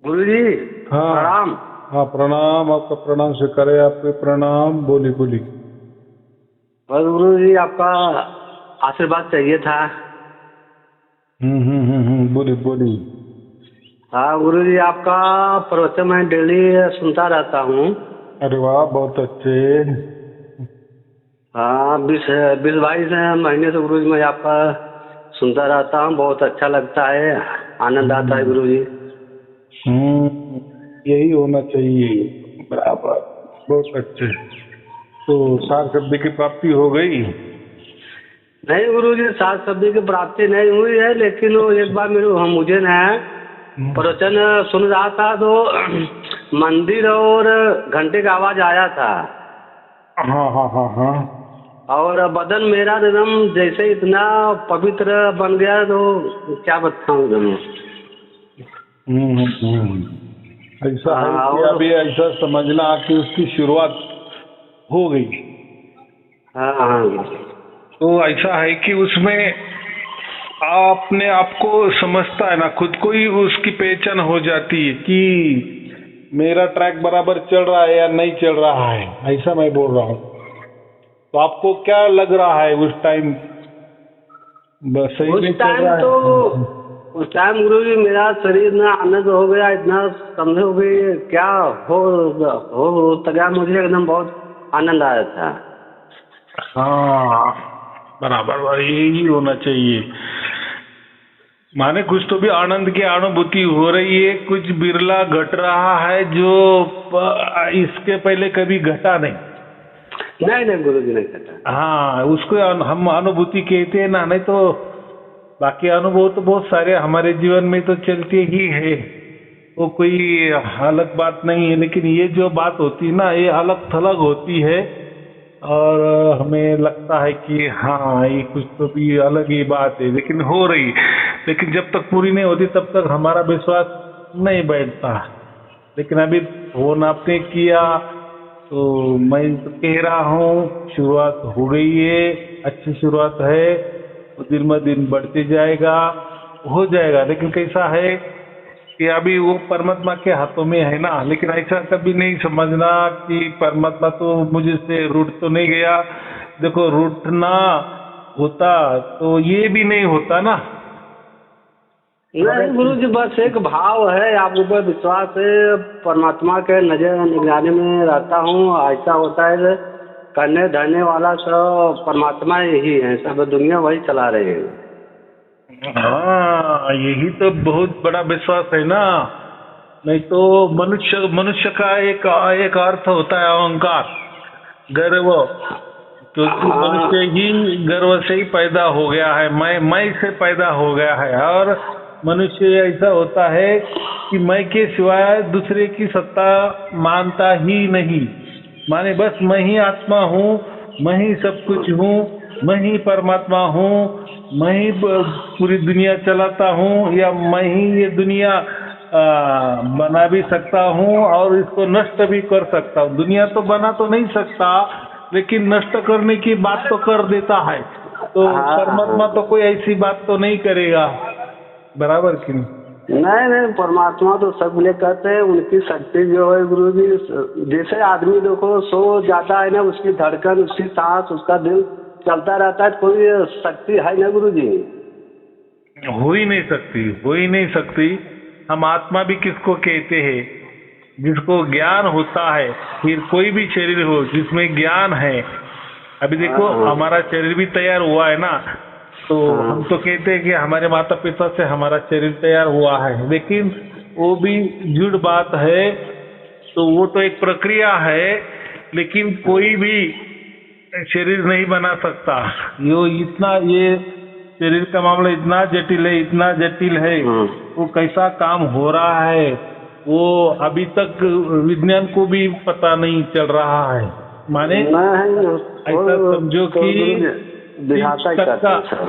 गुरु जी हाँ प्रणाम। हाँ, प्रणाम। आपका प्रणाम स्वीकारे, आपके प्रणाम। बोली बोली। बस गुरु जी आपका आशीर्वाद चाहिए था। बोली बोली। हाँ गुरु जी आपका प्रवचन मैं डेली सुनता रहता हूँ। अरे वाह, बहुत अच्छे। हाँ 20-22 महीने से गुरु जी मैं आपका सुनता रहता हूँ, बहुत अच्छा लगता है, आनंद आता है हम्म गुरु जी। हम्म, यही होना चाहिए। बराबर। बहुत अच्छे। तो सार शब्द की प्राप्ति हो गई। नहीं गुरु जी साग सब्जी की प्राप्ति नहीं हुई है, लेकिन वो एक बार मुझे न हम्म, प्रवचन सुन रहा था तो मंदिर और घंटे का आवाज आया था हाँ हाँ हाँ हाँ। और बदन मेरा एकदम जैसे इतना पवित्र बन गया तो क्या बताऊं तुम्हें। ऐसा है हाँ कि और अभी ऐसा समझना कि उसकी शुरुआत हो गई। हाँ हाँ तो ऐसा है कि उसमें आपने आपको समझता है ना, खुद को ही उसकी पहचान हो जाती है कि मेरा ट्रैक बराबर चल रहा है या नहीं चल रहा है। ऐसा मैं बोल रहा हूँ। तो आपको क्या लग रहा है उस टाइम? बस सही उस नहीं चल टाइम रहा है। तो उस टाइम गुरु जी मेरा शरीर इतना आनंद हो गया, इतना समझो कि क्या हो तो गया, मुझे एकदम बहुत आनंद आया था। हाँ, बराबर यही होना चाहिए। माने कुछ तो भी आनंद की अनुभूति हो रही है, कुछ बिरला घट रहा है जो इसके पहले कभी घटा नहीं। नहीं नहीं गुरु जी नहीं कहता। हाँ, उसको हम अनुभूति कहते हैं ना। नहीं तो बाकी अनुभव तो बहुत सारे हमारे जीवन में तो चलते ही है, वो कोई अलग बात नहीं है। लेकिन ये जो बात होती है ना, ये अलग थलग होती है। और हमें लगता है कि हाँ, ये कुछ तो भी अलग ही बात है, लेकिन हो रही। लेकिन जब तक पूरी नहीं होती तब तक हमारा विश्वास नहीं बैठता। लेकिन अभी फोन आपने किया तो मैं तो कह रहा हूँ, शुरुआत हो गई है। अच्छी शुरुआत है। वो दिन ब दिन बढ़ते जाएगा, हो जाएगा। लेकिन कैसा है कि अभी वो परमात्मा के हाथों में है ना। लेकिन ऐसा कभी नहीं समझना कि परमात्मा तो मुझे से रूठ तो नहीं गया। देखो, रूठना होता तो ये भी नहीं होता ना। नहीं गुरु जी बस एक भाव है, आप ऊपर विश्वास है, परमात्मा के नजर निगरानी में रहता हूँ। ऐसा होता है करने धरने वाला सब परमात्मा ही है, सब दुनिया वही चला रहे हैं। हाँ, यही तो बहुत बड़ा विश्वास है ना। नहीं तो मनुष्य मनुष्य का एक एक अर्थ होता है अहंकार, गर्व। क्योंकि हाँ मनुष्य ही गर्व से ही पैदा हो गया है, मैं से पैदा हो गया है। और मनुष्य ऐसा होता है कि मैं के सिवाय दूसरे की सत्ता मानता ही नहीं। माने बस मैं ही आत्मा हूँ, मैं ही सब कुछ हूँ, मैं ही परमात्मा हूँ, मैं ही पूरी दुनिया चलाता हूँ, या मैं ही ये दुनिया बना भी सकता हूँ और इसको नष्ट भी कर सकता हूँ। दुनिया तो बना तो नहीं सकता, लेकिन नष्ट करने की बात तो कर देता है। तो हाँ हाँ। परमात्मा तो कोई ऐसी बात तो नहीं करेगा। बराबर कि नहीं? नहीं नहीं परमात्मा तो सब ले कहते हैं, उनकी शक्ति जो है गुरु जी, जैसे आदमी देखो सो जाता है ना, उसकी धड़कन, उसकी सांस, उसका दिल चलता रहता है, कोई शक्ति है ना गुरु जी। हो ही नहीं सकती, हो ही नहीं सकती। हम आत्मा भी किसको कहते हैं? जिसको ज्ञान होता है। फिर कोई भी शरीर हो जिसमें ज्ञान है। अभी देखो, हाँ हमारा शरीर भी तैयार हुआ है ना। तो हाँ हम तो कहते हैं कि हमारे माता पिता से हमारा शरीर तैयार हुआ है, लेकिन वो भी झूठ बात है। तो वो तो एक प्रक्रिया है, लेकिन कोई भी शरीर नहीं बना सकता। ये शरीर का मामला इतना जटिल है, इतना जटिल है। हाँ। वो कैसा काम हो रहा है, वो अभी तक विज्ञान को भी पता नहीं चल रहा है। माने नहीं ऐसा वो समझो तो कि गुरु जी 30 दिखाता ही करते टक्का, हैं सर।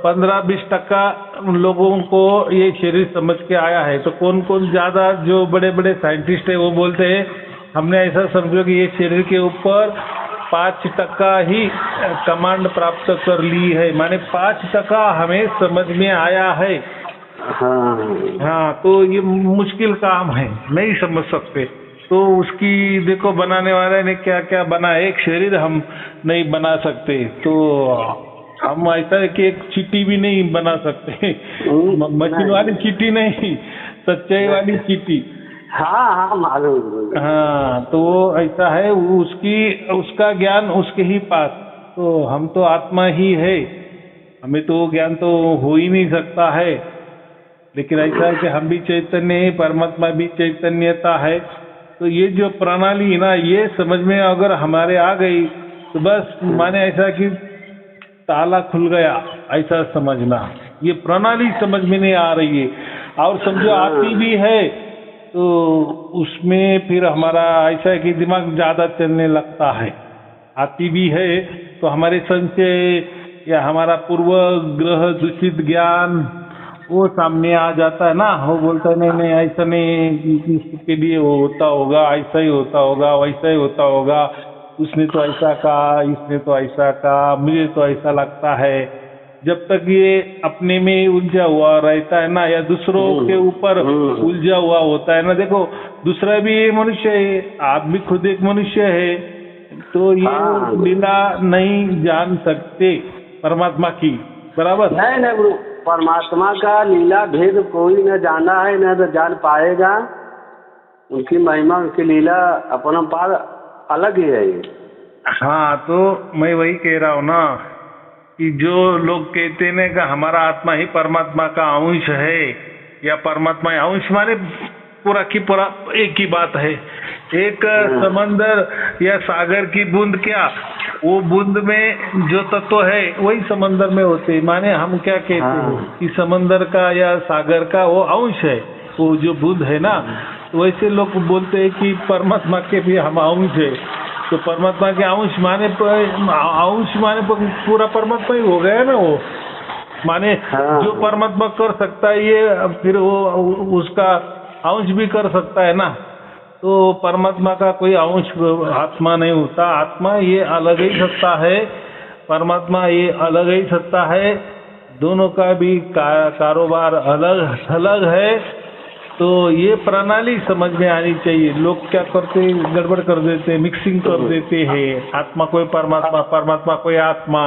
15-20% उन लोगों को ये शरीर समझ के आया है। तो कौन कौन ज्यादा, जो बड़े बड़े साइंटिस्ट है वो बोलते हैं हमने ऐसा समझो कि ये शरीर के ऊपर 5% ही कमांड प्राप्त कर ली है। माने 5% हमें समझ में आया है। हाँ हाँ, तो ये मुश्किल काम है, नहीं समझ सकते। तो उसकी देखो बनाने वाले ने क्या क्या बना, एक शरीर हम नहीं बना सकते, तो हम ऐसा है कि एक चींटी भी नहीं बना सकते। मशीन वाली नहीं। चींटी नहीं, सच्चाई वाली चींटी। हाँ हाँ मालूम गुरुजी। हाँ, तो वो ऐसा है, उसका ज्ञान उसके ही पास। तो हम तो आत्मा ही है, हमें तो वो ज्ञान तो हो ही नहीं सकता है। लेकिन ऐसा है कि हम भी चैतन्य है, परमात्मा भी चैतन्यता है। तो ये जो प्रणाली ना, ये समझ में अगर हमारे आ गई तो बस माने ऐसा कि ताला खुल गया, ऐसा समझना। ये प्रणाली समझ में नहीं आ रही है, और समझो आती भी है तो उसमें फिर हमारा ऐसा है कि दिमाग ज्यादा चलने लगता है। आती भी है तो हमारे संशय या हमारा पूर्व ग्रह दूषित ज्ञान वो सामने आ जाता है ना। वो बोलता है नहीं नहीं ऐसा नहीं, इसके लिए वो होता होगा, ऐसा ही होता होगा, वैसा ही होता होगा, उसने तो ऐसा कहा, इसने तो ऐसा कहा, मुझे तो ऐसा लगता है। जब तक ये अपने में उलझा हुआ रहता है ना, या दूसरों के ऊपर उलझा हुआ होता है ना, देखो दूसरा भी मनुष्य है, आप भी खुद एक मनुष्य है, तो ये लीला नहीं जान सकते परमात्मा की। बराबर? नहीं नहीं गुरु, परमात्मा का लीला भेद कोई न जाना है, न तो जान पाएगा। उनकी महिमा, उनकी लीला अपना पार अलग ही है। हाँ, तो मैं वही कह रहा हूँ ना कि जो लोग कहते हैं कि हमारा आत्मा ही परमात्मा का अंश है, या परमात्मा अंश माने पूरा की पूरा एक ही बात है। एक समंदर या सागर की बूंद, क्या वो बूंद में जो तत्व है वही समंदर में होते हैं। माने हम क्या कहते हैं कि समंदर का या सागर का वो अंश है, वो जो बूंद है ना, तो वैसे लोग बोलते हैं कि परमात्मा के भी हम अंश है। तो परमात्मा के अंश माने पूरा परमात्मा ही हो गया ना। वो माने जो परमात्मा कर सकता है ये फिर वो उसका अंश भी कर सकता है ना। तो परमात्मा का कोई अंश आत्मा नहीं होता। आत्मा ये अलग ही सत्ता है, परमात्मा ये अलग ही सत्ता है। दोनों का भी कारोबार अलग अलग है। तो ये प्रणाली समझ में आनी चाहिए। लोग क्या करते, गड़बड़ कर देते, मिक्सिंग कर देते हैं, आत्मा कोई परमात्मा, परमात्मा कोई आत्मा।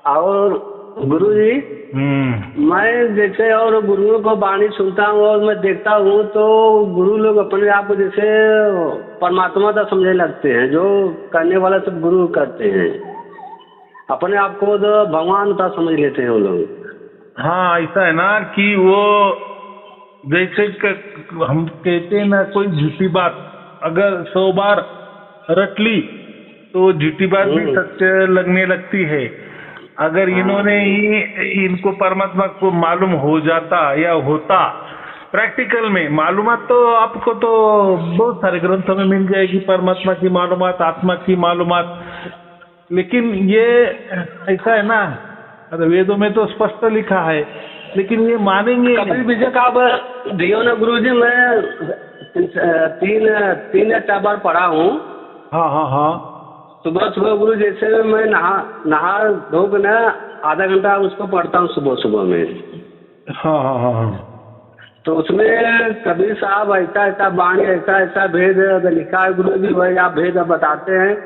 और गुरु जी, मैं जैसे और गुरुओं को वाणी सुनता हूँ और मैं देखता हूँ, तो गुरु लोग अपने आप को जैसे परमात्मा तो समझने लगते हैं। जो करने वाला सब गुरु करते हैं, अपने आप को तो भगवान का समझ लेते हैं वो लोग। हाँ, ऐसा है ना कि वो जैसे हम कहते हैं ना, कोई झूठी बात अगर 100 बार रट ली तो झूठी बात भी सत्य लगने लगती है। अगर इन्होंने ही इनको परमात्मा को मालूम हो जाता या होता, प्रैक्टिकल में मालूमात तो आपको तो बहुत सारे ग्रंथों में मिल जाएगी, परमात्मा की मालूमात, आत्मा की मालूमात। लेकिन ये ऐसा है ना, वेदों में तो स्पष्ट लिखा है, लेकिन ये मानेंगे कभी भी जब आप दियो ना गुरु जी, मैं तीन या 4 बार पढ़ा हूँ। हाँ हाँ हाँ, सुबह सुबह गुरु, जैसे मैं नहा धो के ना आधा घंटा उसको पढ़ता हूँ सुबह सुबह में। हाँ हाँ हाँ हाँ। तो उसमें कबीर साहब ऐसा ऐसा वाणी, ऐसा ऐसा भेद लिखा है गुरु जी, वही आप भेद बताते हैं,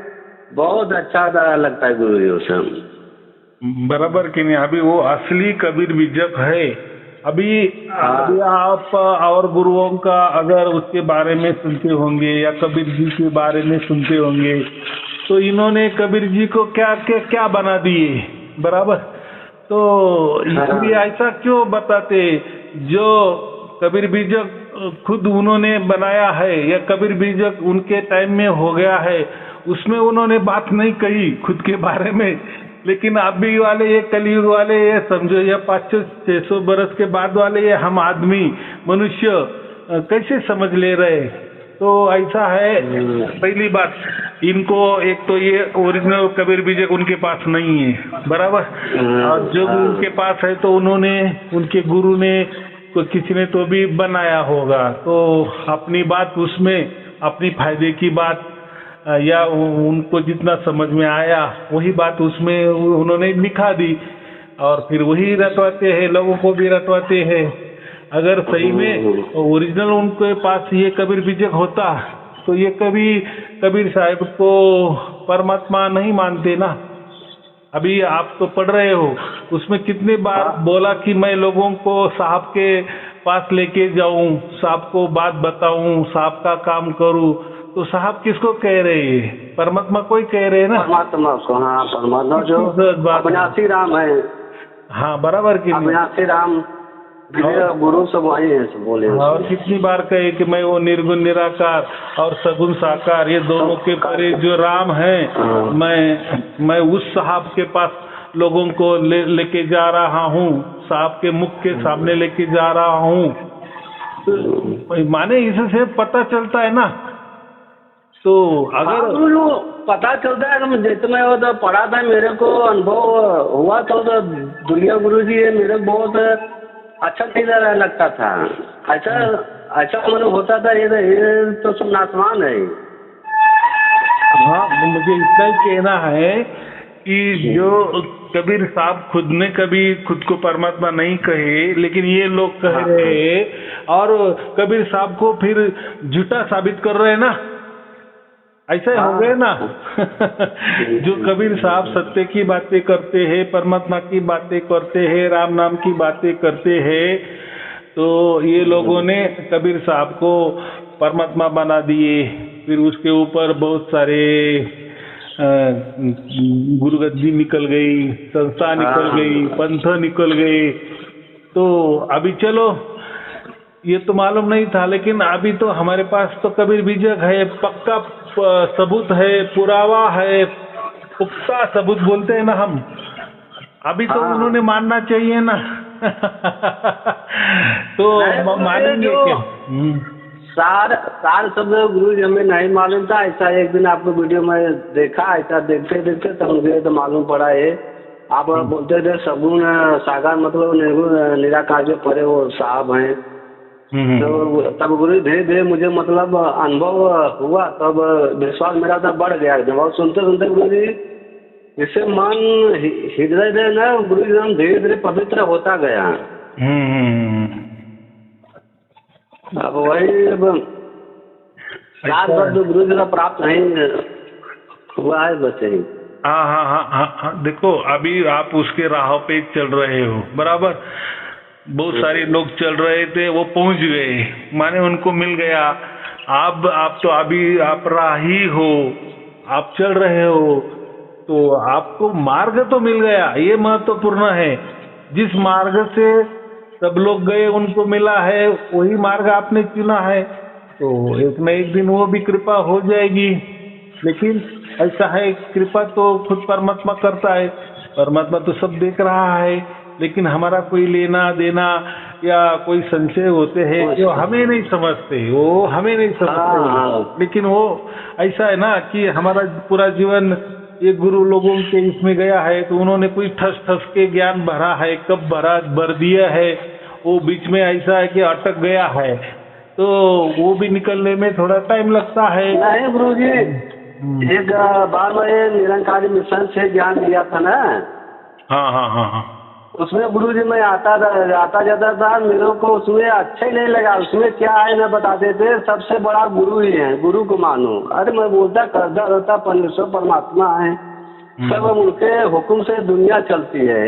बहुत अच्छा लगता है गुरु जी उसमें। बराबर कि नहीं? अभी वो असली कबीर बीजक है। अभी आप और गुरुओं का अगर उसके बारे में सुनते होंगे या कबीर जी के बारे में सुनते होंगे, तो इन्होंने कबीर जी को क्या क्या क्या बना दिए। बराबर? तो इसलिए ऐसा क्यों बताते, जो कबीर बीजक खुद उन्होंने बनाया है या कबीर बीजक उनके टाइम में हो गया है, उसमें उन्होंने बात नहीं कही खुद के बारे में। लेकिन अभी वाले ये कलयुग वाले, ये समझो ये 500-600 बरस के बाद वाले, ये हम आदमी मनुष्य कैसे समझ ले रहे। तो ऐसा है, पहली बात इनको एक तो ये ओरिजिनल कबीर बीजक उनके पास नहीं है। बराबर? और जो उनके पास है तो उन्होंने, उनके गुरु ने, किसी ने तो भी बनाया होगा। तो अपनी बात उसमें, अपनी फायदे की बात या उनको जितना समझ में आया वही बात उसमें उन्होंने लिखा दी, और फिर वही रटवाते हैं, लोगों को भी रटवाते हैं। अगर सही में ओरिजिनल उनके पास ये कबीर बीजक होता तो ये कभी कबीर साहब को परमात्मा नहीं मानते ना। अभी आप तो पढ़ रहे हो, उसमें कितनी बार बोला कि मैं लोगों को साहब के पास लेके जाऊं, साहब को बात बताऊं, साहब का काम करूं। तो साहब किसको कह रहे हैं? परमात्मा को ही कह रहे हैं ना। परमात्मा को, हाँ, परमात्मा जो अविनाशी राम है। हाँ, बराबर की अविनाशी राम गुरु सब वही है, सब बोले। और कितनी बार कहे कि मैं वो निर्गुण निराकार और सगुण साकार, ये दोनों के परे जो राम है, मैं उस साहब के पास लोगों को लेके जा रहा हूँ, साहब के मुख के सामने लेके जा रहा हूँ। तो माने इससे पता चलता है ना। तो अगर पता चलता है कि जितना वो तो पढ़ा था, मेरे को अनुभव हुआ तो दुनिया गुरु जी ये मेरे को बहुत अच्छा नहीं लगता था। अच्छा मतलब होता था ये तो सब नासमान है। हाँ, मुझे इतना ही कहना है कि जो कबीर साहब खुद ने कभी खुद को परमात्मा नहीं कहे, लेकिन ये लोग कह रहे हैं और कबीर साहब को फिर झूठा साबित कर रहे हैं ना। ऐसा हो गया ना। जो कबीर साहब सत्य की बातें करते हैं, परमात्मा की बातें करते हैं, राम नाम की बातें करते हैं, तो ये लोगों ने कबीर साहब को परमात्मा बना दिए। फिर उसके ऊपर बहुत सारे गुरुगद्दी निकल गई, संस्था निकल गई, पंथ निकल गए। तो अभी चलो, ये तो मालूम नहीं था, लेकिन अभी तो हमारे पास तो कबीर बीजक है, पक्का सबूत है, पुरावा है, पुख्ता सबूत बोलते हैं ना हम। अभी तो उन्होंने मानना चाहिए ना। तो मानेंगे क्या? सार शब्द गुरु जी हमें नहीं मालूम था। ऐसा एक दिन आपको वीडियो में देखा, ऐसा देखते देखते तो मुझे तो मालूम पड़ा है। आप बोलते थे सगुण साकार मतलब निर्गुण निराकार जो परे वो साहब हैं। तो तब गुरु धीरे धीरे मुझे मतलब अनुभव हुआ, तब विश्वास मेरा तब बढ़ गया। जब सुनते सुनते गुरु जी इससे मन हृदय से ना गुरु जी धीरे धीरे पवित्र होता गया। अब वही गुरु जी का प्राप्त नहीं हुआ है, बस यही। हाँ, देखो अभी आप उसके राह पे चल रहे हो, बराबर। बहुत सारे लोग चल रहे थे, वो पहुंच गए, माने उनको मिल गया। आप तो अभी आप राही हो, आप चल रहे हो, तो आपको मार्ग तो मिल गया, ये महत्वपूर्ण है। जिस मार्ग से सब लोग गए उनको मिला है, वही मार्ग आपने चुना है, तो एक न एक दिन वो भी कृपा हो जाएगी। लेकिन ऐसा है, कृपा तो खुद परमात्मा करता है, परमात्मा तो सब देख रहा है, लेकिन हमारा कोई लेना देना या कोई संशय होते हैं जो हमें नहीं समझते, वो हमें नहीं समझते। लेकिन वो ऐसा है ना कि हमारा पूरा जीवन ये गुरु लोगों के इसमें गया है, तो उन्होंने कोई ठस ठस के ज्ञान भरा है, कब भर दिया है, वो बीच में ऐसा है कि अटक गया है, तो वो भी निकलने में थोड़ा टाइम लगता है। नहीं गुरु जी, एक बार मैं निरंकारी मिशन से ज्ञान लिया था ना। हाँ। उसमें गुरु जी मैं आता जाता था, मेरे को उसमें अच्छा ही नहीं लगा। उसमें क्या है ना बताते थे, सबसे बड़ा गुरु ही है, गुरु को मानो। अरे मैं बोलता करता रहता, परमेश्वर परमात्मा है, सब उनके हुक्म से दुनिया चलती है।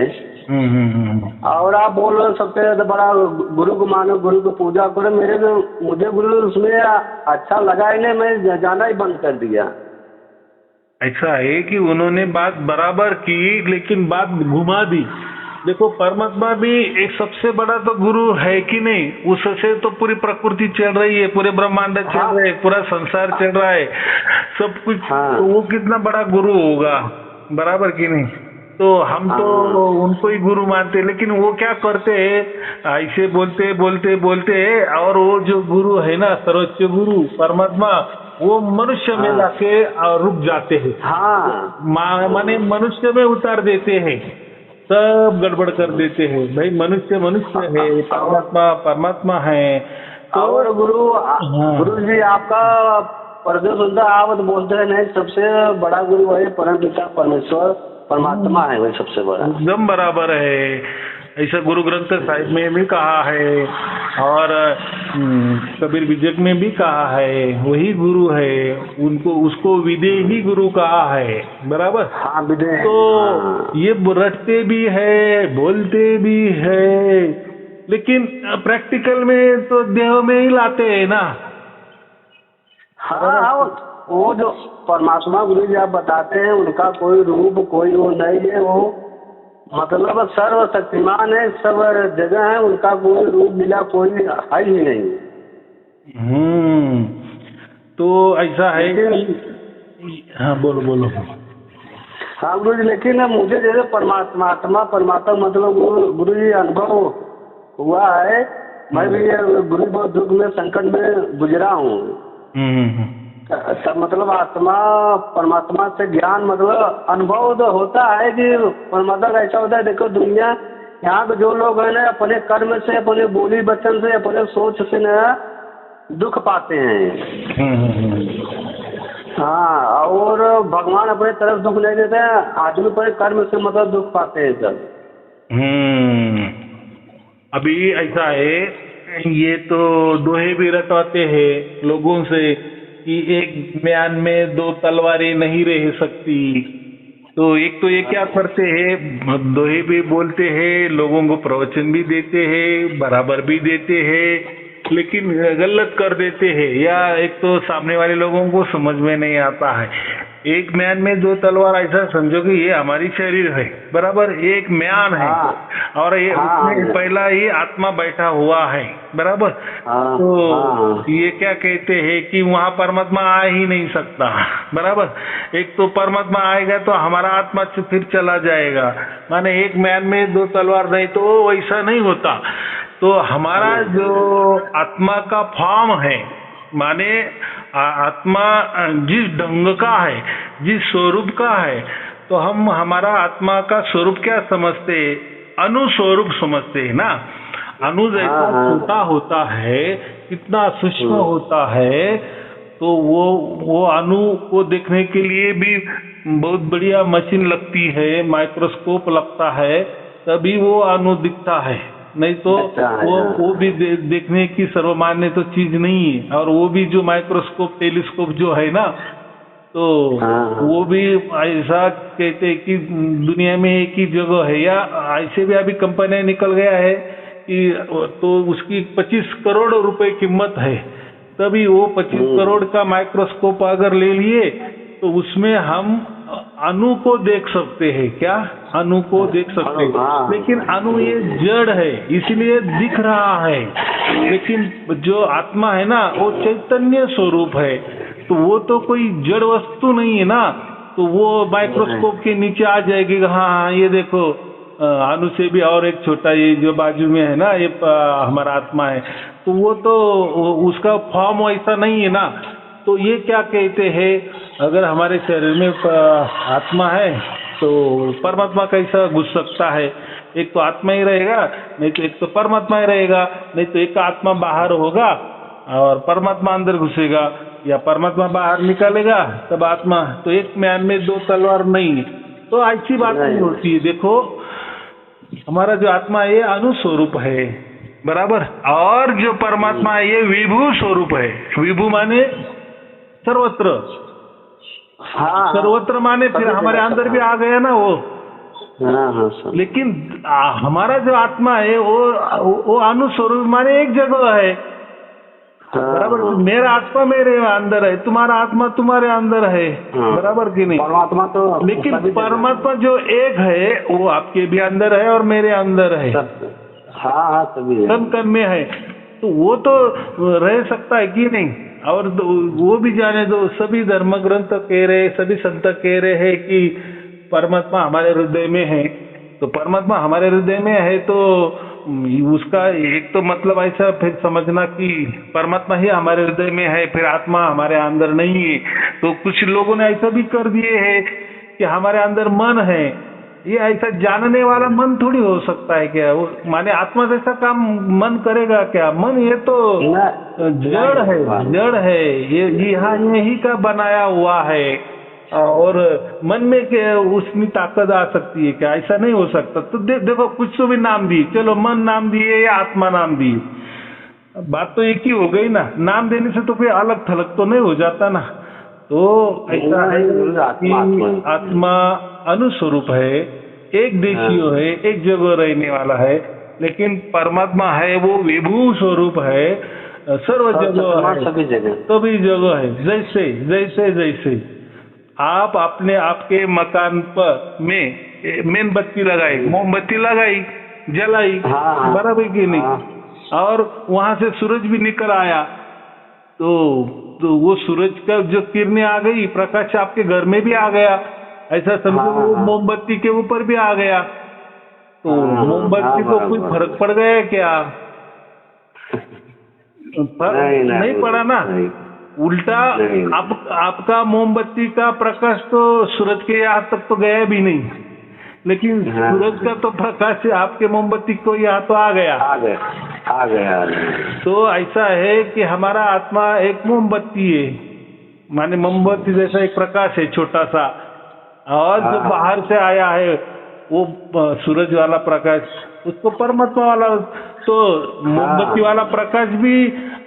और आप बोल रहे सबसे बड़ा गुरु को मानो, गुरु को पूजा करो। मुझे गुरु उसमें अच्छा लगा ही नहीं, मैं जाना ही बंद कर दिया। ऐसा है कि उन्होंने बात बराबर की, लेकिन बात घुमा दी। देखो, परमात्मा भी एक सबसे बड़ा तो गुरु है कि नहीं, उससे तो पूरी प्रकृति चल रही है, पूरे ब्रह्मांड चल रहे, पूरा संसार चल रहा है, सब कुछ। तो वो कितना बड़ा गुरु होगा, बराबर कि नहीं? तो हम तो उनको ही गुरु मानते, लेकिन वो क्या करते हैं, ऐसे बोलते और वो जो गुरु है ना, सर्वोच्च गुरु परमात्मा, वो मनुष्य में लाके रुक जाते हैं। माने मनुष्य में उतार देते हैं, सब गड़बड़ कर देते हैं। भाई मनुष्य है, परमात्मा है। तो और गुरु जी आपका परदेश सुनता, आप बोलते हैं नहीं, सबसे बड़ा गुरु है परम पिता परमेश्वर परमात्मा है, वही सबसे बड़ा। एकदम बराबर है। ऐसा गुरु ग्रंथ साहिब में भी कहा है और कबीर विजय में भी कहा है, वही गुरु है, उनको उसको विदेही गुरु कहा है, बराबर। हाँ विदेही। तो ये रटते भी है, बोलते भी है, लेकिन प्रैक्टिकल में तो देह में ही लाते हैं ना। हाँ वो जो परमात्मा गुरु जी आप बताते हैं उनका कोई रूप कोई वो नहीं है, वो मतलब सर्वशक्तिमान है, सब जगह है, उनका कोई रूप मिला कोई है ही नहीं। तो ऐसा है कि हाँ बोलो बोलो। हाँ गुरु जी, लेकिन मुझे जैसे परमात्मा मतलब गुरु जी अनुभव हुआ है, मैं भी गुरु बहुत दुख में संकट में गुजरा हूँ। मतलब आत्मा परमात्मा से ज्ञान मतलब अनुभव तो होता है कि परमात्मा का ऐसा होता है। देखो दुनिया यहाँ के जो लोग हैं ना अपने कर्म से, अपने बोली वचन से, अपने सोच से ना दुख पाते हैं। हाँ, और भगवान अपने तरफ दुख नहीं देते हैं, आदमी अपने कर्म से मतलब दुख पाते हैं सब। अभी ऐसा है, ये तो दोहे भी रटवाते हैं लोगों से कि एक म्यान में दो तलवारें नहीं रह सकती। तो एक तो ये क्या करते हैं, दोहे भी बोलते हैं, लोगों को प्रवचन भी देते हैं, बराबर भी देते हैं, लेकिन गलत कर देते हैं, या एक तो सामने वाले लोगों को समझ में नहीं आता है। एक म्यान में दो तलवार, ऐसा समझो कि ये हमारी शरीर है, बराबर, एक म्यान है और ये उसमें पहला ही आत्मा बैठा हुआ है, बराबर। तो ये क्या कहते हैं कि वहाँ परमात्मा आ ही नहीं सकता, बराबर। एक तो परमात्मा आएगा तो हमारा आत्मा फिर चला जाएगा, माने एक म्यान में दो तलवार नहीं, तो वैसा नहीं होता। तो हमारा जो आत्मा का फॉर्म है, माने आत्मा जिस ढंग का है, जिस स्वरूप का है, तो हम हमारा आत्मा का स्वरूप क्या समझते, अनुस्वरूप समझते हैं ना। अनु जैसा छोटा होता है, कितना सूक्ष्म होता है, तो वो अणु को देखने के लिए भी बहुत बढ़िया मशीन लगती है, माइक्रोस्कोप लगता है, तभी वो अणु दिखता है, नहीं तो वो भी देखने की सर्वमान्य तो चीज नहीं है। और वो भी जो माइक्रोस्कोप टेलीस्कोप जो है ना, तो वो भी ऐसा कहते हैं कि दुनिया में एक ही जगह है, या ऐसे भी अभी कंपनियां निकल गया है कि तो उसकी 25 करोड़ रुपए कीमत है, तभी वो 25 करोड़ का माइक्रोस्कोप अगर ले लिए तो उसमें हम अणु को देख सकते हैं। क्या अणु को देख सकते हैं, लेकिन अणु ये जड़ है इसलिए दिख रहा है, लेकिन जो आत्मा है ना वो चैतन्य स्वरूप है, तो वो तो कोई जड़ वस्तु नहीं है ना। तो वो माइक्रोस्कोप के नीचे आ जाएगी, हाँ ये देखो अणु से भी और एक छोटा, ये जो बाजू में है ना, ये हमारा आत्मा है, तो वो तो उसका फॉर्म ऐसा नहीं है ना। तो ये क्या कहते हैं, अगर हमारे शरीर में आत्मा है तो परमात्मा कैसा घुस सकता है? एक तो आत्मा ही रहेगा, नहीं तो एक तो परमात्मा ही रहेगा, नहीं तो एक आत्मा बाहर होगा और परमात्मा अंदर घुसेगा, या परमात्मा बाहर निकालेगा तब आत्मा। तो एक म्यान में दो तलवार नहीं है, तो ऐसी बात नहीं होती है। देखो हमारा जो आत्मा है ये अनुस्वरूप है, बराबर, और जो परमात्मा है ये विभू स्वरूप है। विभू माने सर्वत्र, सर्वत्र माने फिर हमारे अंदर भी आ गया ना वो। लेकिन हमारा जो आत्मा है वो अनुस्वरूप माने एक जगह है, बराबर। मेरा आत्मा मेरे अंदर है, तुम्हारा आत्मा तुम्हारे अंदर है, बराबर कि नहीं? परमात्मा तो, लेकिन परमात्मा जो एक है वो आपके भी अंदर है और मेरे अंदर है, सब कर्म में है, तो वो तो रह सकता है कि नहीं? और वो भी जाने दो, सभी धर्म ग्रंथ कह रहे, सभी संत कह रहे हैं कि परमात्मा हमारे हृदय में है। तो परमात्मा हमारे हृदय में है तो उसका एक तो मतलब ऐसा फिर समझना कि परमात्मा ही हमारे हृदय में है, फिर आत्मा हमारे अंदर नहीं है। तो कुछ लोगों ने ऐसा भी कर दिए है कि हमारे अंदर मन है, ये ऐसा जानने वाला मन थोड़ी हो सकता है क्या? वो माने आत्मा जैसा काम मन करेगा क्या? मन ये तो जड़ है, जड़ है, ये यहाँ यही का बनाया हुआ है, और मन में उसकी ताकत आ सकती है क्या? ऐसा नहीं हो सकता। तो देखो कुछ तो भी नाम दिए, चलो मन नाम दिए या आत्मा नाम दिए, बात तो एक ही हो गई ना। नाम देने से तो कोई अलग थलग तो नहीं हो जाता ना। तो ऐसा है कि आत्मा अनुस्वरूप है, एक देशीय है, एक जगह रहने वाला है, लेकिन परमात्मा है वो विभू स्वरूप है, सर्व जगह है, सभी जगह है। जैसे जैसे जैसे आप अपने आपके मकान पर में मेणबत्ती लगाई, मोमबत्ती लगाई, जलाई, बराबर की नहीं, और वहां से सूरज भी निकल आया, तो वो सूरज का जो किरणें आ गई, प्रकाश आपके घर में भी आ गया, ऐसा समझो वो मोमबत्ती के ऊपर भी आ गया। तो मोमबत्ती को कोई फर्क पड़ गया क्या? नहीं पड़ा ना। उल्टा आपका मोमबत्ती का प्रकाश तो सूरज के यहाँ तक तो गया भी नहीं, लेकिन सूरज का तो प्रकाश आपके मोमबत्ती को यहाँ तो आ गया। तो ऐसा है कि हमारा आत्मा एक मोमबत्ती है, माने मोमबत्ती जैसा एक प्रकाश है छोटा सा, और जो बाहर से आया है वो सूरज वाला प्रकाश, उसको परमात्मा वाला। तो मोमबत्ती वाला प्रकाश भी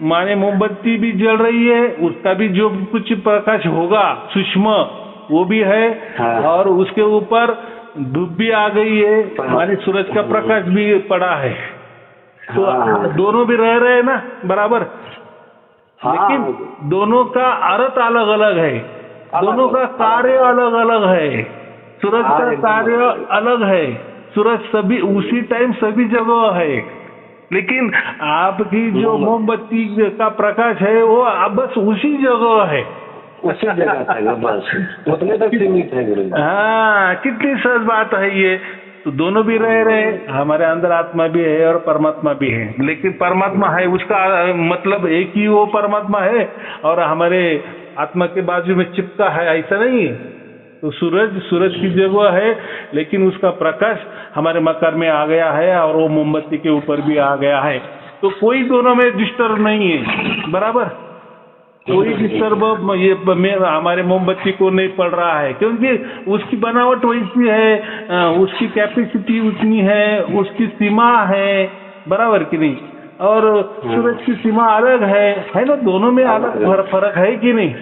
माने मोमबत्ती भी जल रही है, उसका भी जो कुछ प्रकाश होगा सूक्ष्म वो भी है, और उसके ऊपर धूप भी आ गई है, माने सूरज का प्रकाश भी पड़ा है। तो दोनों भी रह रहे हैं ना बराबर, लेकिन दोनों का अर्थ अलग अलग है, दोनों का कार्य अलग अलग है। सूरज का कार्य अलग है, सूरज सभी उसी टाइम सभी जगह है, लेकिन आपकी जो मोमबत्ती का प्रकाश है वो बस उसी जगह है, उसी जगह बस उतने तक सीमित है गुरु। हाँ, कितनी सहज बात है ये। तो दोनों भी रह रहे, हमारे अंदर आत्मा भी है और परमात्मा भी है, लेकिन परमात्मा है उसका मतलब एक ही वो परमात्मा है, और हमारे आत्मा के बाजू में चिपका है, ऐसा नहीं है। तो सूरज की जगह है, लेकिन उसका प्रकाश हमारे मकान में आ गया है और वो मोमबत्ती के ऊपर भी आ गया है। तो कोई दोनों में डिस्टर्ब नहीं है, बराबर कोई डिस्टर्ब ये हमारे मोमबत्ती को नहीं पड़ रहा है, क्योंकि उसकी बनावट वैसी है, उसकी कैपेसिटी उतनी है, उसकी सीमा है, बराबर कि नहीं। और सूरज की सीमा अलग है ना, दोनों में अलग फर्क है कि नहीं?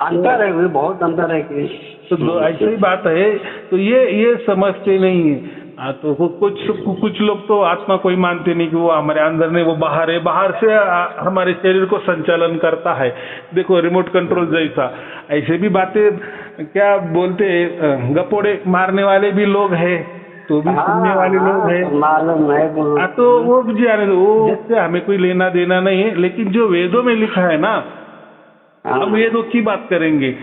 अंतर है, बहुत अंतर है कि तो ऐसी ही बात है। तो ये समझते नहीं है। तो कुछ लोग तो आत्मा को ही मानते नहीं कि वो हमारे अंदर नहीं, वो बाहर है, बाहर से हमारे शरीर को संचालन करता है, देखो रिमोट कंट्रोल जैसा। ऐसे भी बातें क्या बोलते हैं, गपोड़े मारने वाले भी लोग हैं, तो भी सुनने वाले लोग हैं, मालूम है। तो वो भी जाने दो, वो उससे हमें कोई लेना देना नहीं है। लेकिन जो वेदों में लिखा है ना, हम वेदों की बात करेंगे।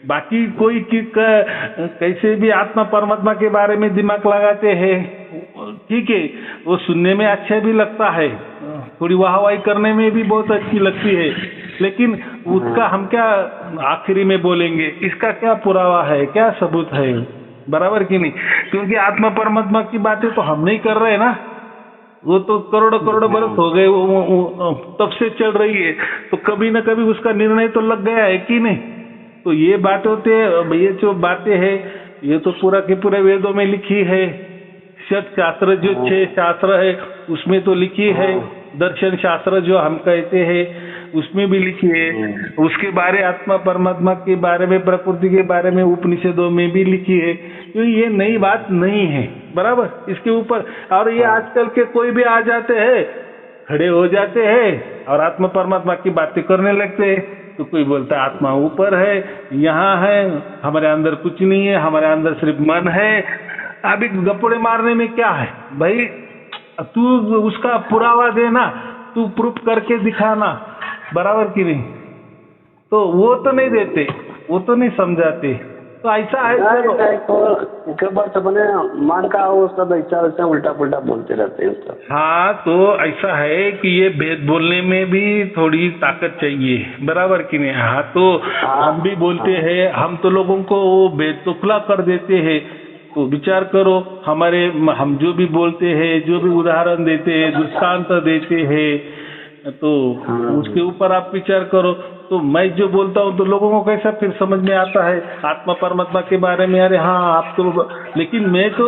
बाकी कोई कैसे भी आत्मा परमात्मा के बारे में दिमाग लगाते हैं, ठीक है, वो सुनने में अच्छा भी लगता है, थोड़ी वाहवाही करने में भी बहुत अच्छी लगती है, लेकिन उसका हम क्या आखिरी में बोलेंगे, इसका क्या पुरावा है, क्या सबूत है, बराबर कि नहीं? क्योंकि आत्मा परमात्मा की बातें तो हम नहीं कर रहे ना, वो तो करोड़ों बरस हो गए, वो तब से चल रही है, तो कभी न कभी उसका निर्णय तो लग गया है कि नहीं? तो ये ये जो बातें हैं, ये तो पूरा के पूरे वेदों में लिखी है। शास्त्र जो 6 शास्त्र है उसमें तो लिखी है, दर्शन शास्त्र जो हम कहते हैं उसमें भी लिखी है, उसके बारे आत्मा परमात्मा के बारे में, प्रकृति के बारे में उपनिषदों में भी लिखी है। तो ये नई बात नहीं है, बराबर इसके ऊपर। और ये आजकल के कोई भी आ जाते हैं, खड़े हो जाते हैं और आत्मा परमात्मा की बातें करने लगते हैं। तो कोई बोलता है आत्मा ऊपर है, यहाँ है, हमारे अंदर कुछ नहीं है, हमारे अंदर सिर्फ मन है। अभी गप्पड़े मारने में क्या है भाई, तू उसका पुरावा देना, तू प्रूफ करके दिखाना, बराबर की नहीं? तो वो तो नहीं देते, वो तो नहीं समझाते। तो ऐसा है मान का वो सब ऐसा उल्टा पुल्टा बोलते रहते हैं सब। हाँ, तो ऐसा है कि ये भेद बोलने में भी थोड़ी ताकत चाहिए, बराबर कि नहीं? हाँ, तो हम भी बोलते हैं, हम तो लोगों को वो भेद तो खुला कर देते हैं। तो विचार करो, हम जो भी बोलते हैं, जो भी उदाहरण देते हैं, दृष्टांत देते हैं, तो उसके ऊपर आप विचार करो। तो मैं जो बोलता हूँ तो लोगों को कैसा फिर समझ में आता है आत्मा परमात्मा के बारे में। अरे हाँ आप तो, लेकिन मैं तो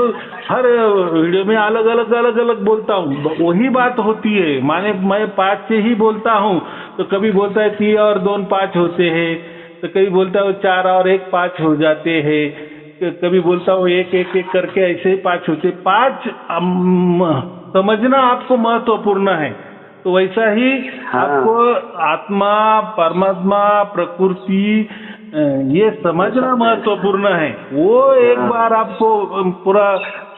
हर वीडियो में अलग अलग बोलता हूँ, वही बात होती है। माने मैं 5 से ही बोलता हूँ, तो कभी बोलता है 3 और 2 5 होते हैं, तो कभी बोलता है 4 और 1 5 हो जाते हैं, कभी बोलता हूँ 1 1 1 करके ऐसे ही 5 होते। 5 समझना आपको महत्वपूर्ण है। तो वैसा ही आपको आत्मा परमात्मा प्रकृति ये समझना महत्वपूर्ण है। वो एक बार आपको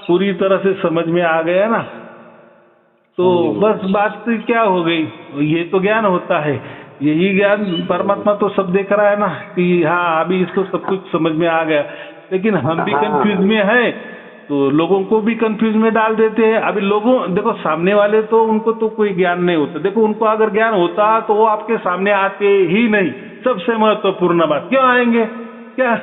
पूरी तरह से समझ में आ गया ना, तो बस बात क्या हो गई, ये तो ज्ञान होता है। यही ज्ञान परमात्मा तो सब देख रहा है ना कि हाँ अभी इसको सब कुछ समझ में आ गया, लेकिन हम भी कंफ्यूज में है, तो लोगों को भी कंफ्यूज में डाल देते हैं। अभी लोगों देखो सामने वाले तो उनको तो कोई ज्ञान नहीं होता, देखो उनको अगर ज्ञान होता तो वो आपके सामने आते ही नहीं। सबसे महत्वपूर्ण बात, क्यों आएंगे? क्या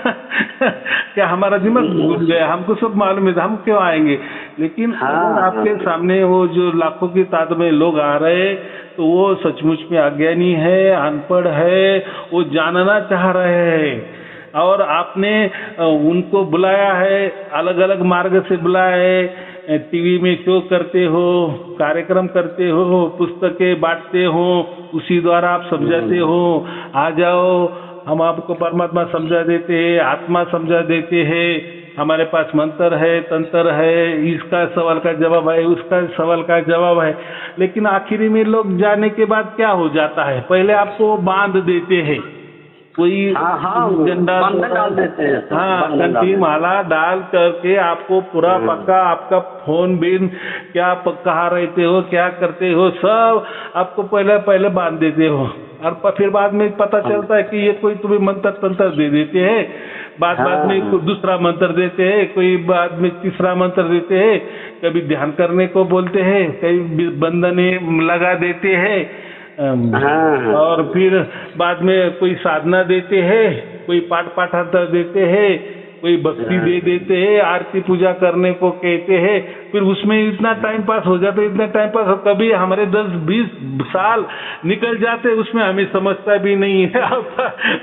क्या हमारा दिमाग घुस गया? हमको सब मालूम है, हम क्यों आएंगे? लेकिन अगर आपके सामने वो जो लाखों की तादाद में लोग आ रहे, तो वो सचमुच में अज्ञानी है, अनपढ़ है, वो जानना चाह रहे हैं। और आपने उनको बुलाया है, अलग अलग मार्ग से बुलाया है, टीवी में शो करते हो, कार्यक्रम करते हो, पुस्तकें बांटते हो, उसी द्वारा आप समझाते हो, आ जाओ हम आपको परमात्मा समझा देते हैं, आत्मा समझा देते हैं, हमारे पास मंत्र है, तंत्र है, इसका सवाल का जवाब है, उसका सवाल का जवाब है। लेकिन आखिरी में लोग जाने के बाद क्या हो जाता है, पहले आपको बांध देते हैं, कोई झंडा डाल देते हैं, हाँ घंटी माला डाल करके आपको पूरा पक्का आपका फोन बिन क्या कहाँ रहते हो, क्या करते हो, सब आपको पहले बांध देते हो। और फिर बाद में पता चलता है कि ये कोई तुम्हें मंत्र तंत्र दे देते हैं, बाद में कोई दूसरा मंत्र देते हैं, कोई बाद में तीसरा मंत्र देते हैं, कभी ध्यान करने को बोलते हैं, कभी बंधने लगा देते हैं, और फिर बाद में कोई साधना देते हैं, कोई पाठ पाठांतर देते हैं, कोई भक्ति दे देते हैं, आरती पूजा करने को कहते हैं। फिर उसमें इतना टाइम पास हो जाता है, इतना टाइम पास कभी हमारे 10-20 साल निकल जाते, उसमें हमें समझता भी नहीं है।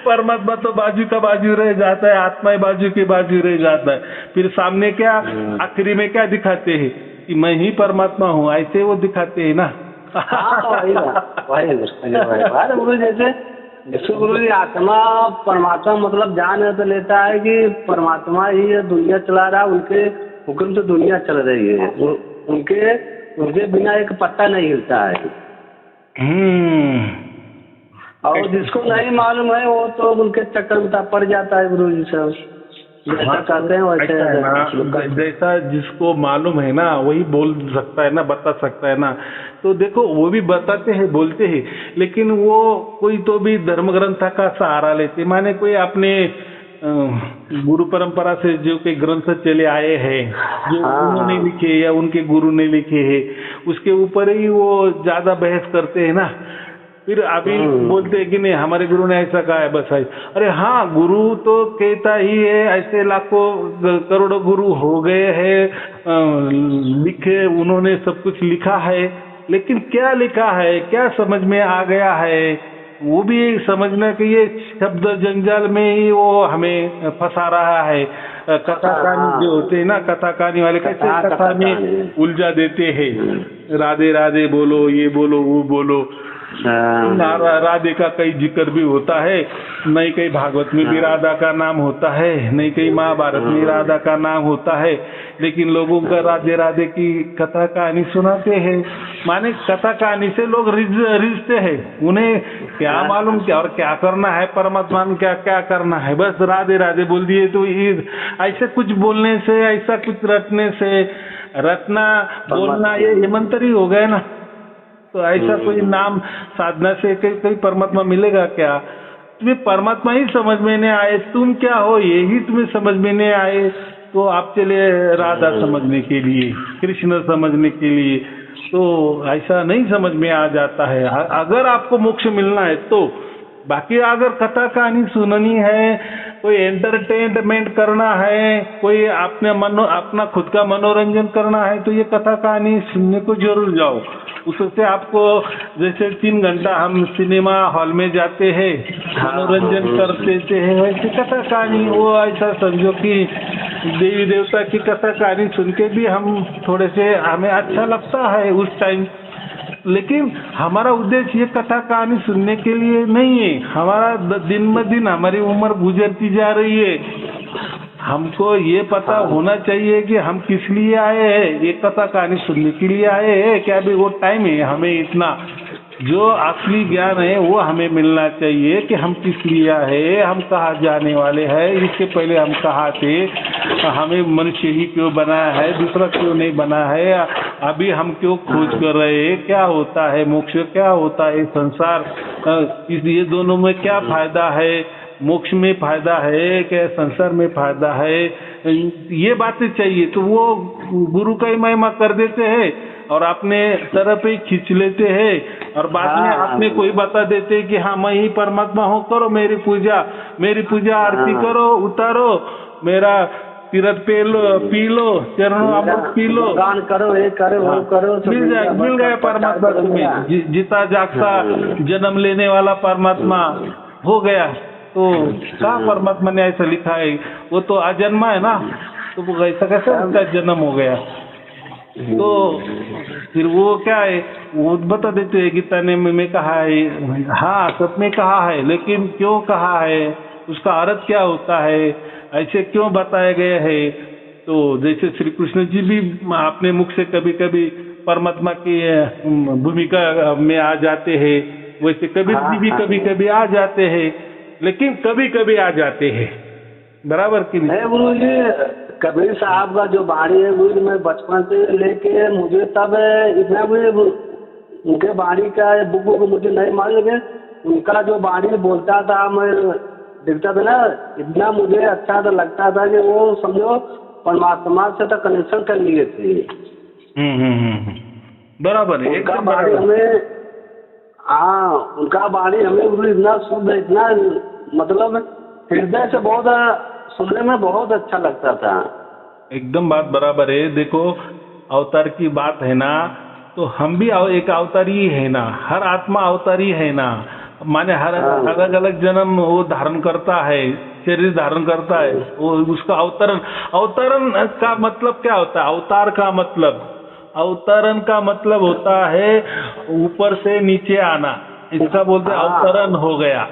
परमात्मा तो बाजू का बाजू रह जाता है, आत्मा बाजू के बाजू रह जाता है। फिर सामने क्या आखिरी में क्या दिखाते हैं कि मैं ही परमात्मा हूँ, ऐसे वो दिखाते हैं ना। गुरु जैसे गुरु जी आत्मा परमात्मा मतलब जान तो लेता है कि परमात्मा ही दुनिया चला रहा है, उनके हुक्म से दुनिया चल रही है, उनके बिना एक पत्ता नहीं हिलता है। और जिसको नहीं मालूम है वो तो उनके चक्कर में पड़ जाता है गुरु जी सब। जैसा कहते हैं वैसे जैसा जिसको मालूम है ना वही बोल सकता है ना, बता सकता है ना। तो देखो वो भी बताते हैं, बोलते हैं, लेकिन वो कोई तो भी धर्म ग्रंथ का सहारा लेते, माने कोई अपने गुरु परंपरा से जो के ग्रंथ चले आए हैं, जो उन्होंने लिखे या उनके गुरु ने लिखे हैं, उसके ऊपर ही वो ज्यादा बहस करते हैं ना। फिर अभी बोलते हैं कि नहीं हमारे गुरु ने ऐसा कहा है, बस है। अरे हाँ गुरु तो कहता ही है, ऐसे लाखों करोड़ों गुरु हो गए हैं, लिखे उन्होंने सब कुछ लिखा है, लेकिन क्या लिखा है, क्या समझ में आ गया है, वो भी समझने के ये शब्द जंजाल में ही वो हमें फंसा रहा है। कथा कहानी जो होते हैं ना, कथा कहानी वाले कैसे कथा में उलझा देते हैं, राधे राधे बोलो, ये बोलो, वो बोलो। राधे का कई जिक्र भी होता है, नहीं कहीं भागवत में भी राधा का नाम होता है, नहीं कहीं महाभारत में राधा का नाम होता है, लेकिन लोगों का राधे राधे की कथा कहानी सुनाते हैं। माने कथा कहानी से लोग रिझते हैं, उन्हें क्या मालूम क्या और क्या करना है, परमात्मा ने क्या क्या करना है, बस राधे राधे बोल दिए। तो ऐसे कुछ बोलने से, ऐसा कुछ रटने से, रटना बोलना ये मंत्र ही हो गए ना। तो ऐसा कोई नाम साधना से कोई परमात्मा मिलेगा क्या? तुम्हें परमात्मा ही समझ में नहीं आए, तुम क्या हो यही तुम्हें समझ में नहीं आए, तो आप चले राधा समझने के लिए, कृष्ण समझने के लिए, तो ऐसा नहीं समझ में आ जाता है। अगर आपको मोक्ष मिलना है तो, बाकी अगर कथा कहानी सुननी है, कोई एंटरटेनमेंट करना है, कोई अपना खुद का मनोरंजन करना है, तो ये कथा कहानी सुनने को जरूर जाओ। उससे आपको जैसे 3 घंटा हम सिनेमा हॉल में जाते हैं, मनोरंजन करते हैं, वैसे कथा कहानी वो ऐसा समझो कि देवी देवता की कथा कहानी सुन के भी हम थोड़े से हमें अच्छा लगता है उस टाइम। लेकिन हमारा उद्देश्य ये कथा कहानी सुनने के लिए नहीं है। हमारा दिन ब दिन हमारी उम्र गुजरती जा रही है, हमको ये पता होना चाहिए कि हम किस लिए आए हैं। ये कथा कहानी सुनने के लिए आए हैं क्या? भी वो टाइम है, हमें इतना जो असली ज्ञान है वो हमें मिलना चाहिए कि हम किस लिए आए, हम कहाँ जाने वाले हैं, इसके पहले हम कहाँ थे, हमें मनुष्य ही क्यों बनाया है, दूसरा क्यों नहीं बना है, अभी हम क्यों खोज कर रहे हैं, क्या होता है मोक्ष, क्या होता है संसार, ये दोनों में क्या फायदा है, मोक्ष में फायदा है क्या संसार में फायदा है, ये बातें चाहिए। तो वो गुरु का ही महिमा कर देते हैं और अपने तरफ ही खींच लेते हैं और बाद में अपने को ही बता देते हैं कि हाँ मैं ही परमात्मा हूँ, करो मेरी पूजा आरती करो, उतारो मेरा तीरथ पी लो, चरणों अमृत पी लो, दान करो, ये करो, वो करो, मिल गया परमात्मा तुम्हें, जीता जागता जन्म लेने वाला परमात्मा हो गया। तो कहाँ परमात्मा ने ऐसा लिखा है? वो तो अजन्मा है ना, तो वो ऐसा कैसे उसका जन्म हो गया? तो फिर वो क्या है, वो बता देते हैं गीता ने में कहा है, हाँ सब में कहा है, लेकिन क्यों कहा है, उसका अर्थ क्या होता है, ऐसे क्यों बताए गए हैं। तो जैसे श्री कृष्ण जी भी अपने मुख से कभी कभी परमात्मा की भूमिका में आ जाते हैं, वैसे कबीर जी भी कभी कभी आ जाते हैं, लेकिन कभी कभी आ जाते हैं, बराबर की नहीं। गुरु जी कबीर साहब का जो बाणी है गुरु, मैं बचपन से लेके मुझे तब इतना उनके बाणी का बुक को मुझे नहीं मालूम, लेकिन उनका जो बाणी बोलता था, मैं देखता था ना, इतना मुझे अच्छा तो लगता था कि वो समझो परमात्मा से तो कनेक्शन कर लिए थे। बराबर है, उनका बाणी हमें, हाँ उनका बाणी हमें गुरु इतना शुद्ध, इतना मतलब हृदय से बहुत सुनने में बहुत अच्छा लगता था। एकदम बात बराबर है। देखो अवतार की बात है ना, तो हम भी एक अवतारी है ना, हर आत्मा अवतारी है ना, माने हर अलग अलग जन्म वो धारण करता है, शरीर धारण करता है, वो उसका अवतरण का मतलब क्या होता है? अवतरण का मतलब होता है ऊपर से नीचे आना, इसका बोलते हैं अवतरण हो गया,